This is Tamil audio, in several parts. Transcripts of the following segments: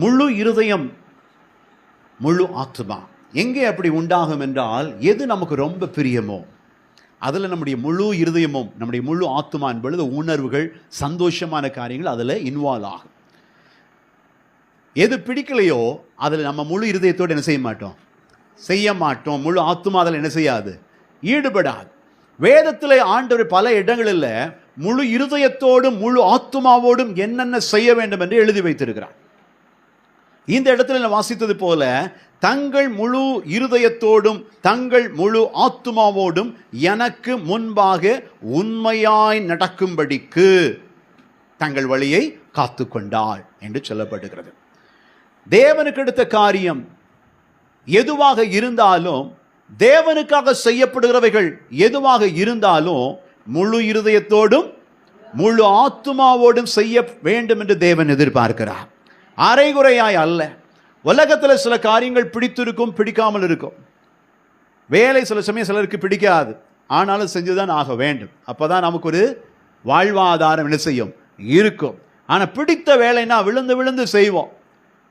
முழு இருதயம், முழு ஆத்துமா. எங்கே அப்படி உண்டாகும் என்றால், எது நமக்கு ரொம்ப பிரியமோ அதில் நம்முடைய முழு இருதயமும் நம்முடைய முழு ஆத்துமா என்பது உணர்வுகள், சந்தோஷமான காரியங்கள் அதில் இன்வால்வ் ஆகும். எது பிடிக்கலையோ அதில் நம்ம முழு இருதயத்தோடு என்ன செய்ய மாட்டோம். முழு ஆத்துமா அதில் என்ன செய்யாது, ஈடுபடாது. வேதத்தில் ஆண்டவர் பல இடங்களில் முழு இருதயத்தோடும் முழு ஆத்துமாவோடும் என்னென்ன செய்ய வேண்டும் என்று எழுதி வைத்திருக்கிறார். இந்த இடத்துல நான் வாசித்தது போல, தங்கள் முழு இருதயத்தோடும் தங்கள் முழு ஆத்துமாவோடும் எனக்கு முன்பாக உண்மையாய் நடக்கும்படிக்கு தங்கள் வழியை காத்து கொண்டாள் என்று சொல்லப்படுகிறது. தேவனுக்கு அடுத்த காரியம் எதுவாக இருந்தாலும், தேவனுக்காக செய்யப்படுகிறவைகள் எதுவாக இருந்தாலும், முழு இருதயத்தோடும் முழு ஆத்துமாவோடும் செய்ய வேண்டும் என்று தேவன் எதிர்பார்க்கிறார். அரைகுறையாய் அல்ல. உலகத்தில் சில காரியங்கள் பிடித்திருக்கும், பிடிக்காமல் இருக்கும். வேலை சில சமயம் சிலருக்கு பிடிக்காது, ஆனாலும் செஞ்சுதான் ஆக வேண்டும். அப்போதான் நமக்கு ஒரு வாழ்வாதாரம் என்ன செய்யும், இருக்கும். ஆனால் பிடித்த வேலைன்னா விழுந்து விழுந்து செய்வோம்.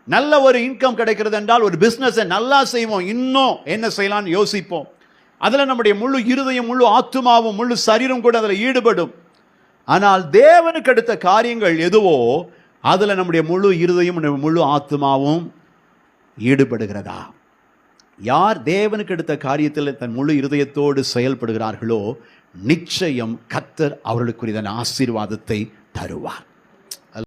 நல்ல ஒரு இன்கம் கிடைக்கிறது என்றால் ஒரு பிஸ்னஸை நல்லா செய்வோம், இன்னும் என்ன செய்யலாம்னு யோசிப்போம். அதில் நம்முடைய முழு இருதயம், முழு ஆத்துமாவும், முழு சரீரம் கூட அதில் ஈடுபடும். ஆனால் தேவனுக்கு அடுத்த காரியங்கள் எதுவோ அதில் நம்முடைய முழு இருதயம், முழு ஆத்துமாவும் ஈடுபடுகிறதா? யார் தேவனுக்கு அடுத்த காரியத்தில் தன் முழு இருதயத்தோடு செயல்படுகிறார்களோ, நிச்சயம் கர்த்தர் அவர்களுக்குரிய ஆசீர்வாதத்தை தருவார்.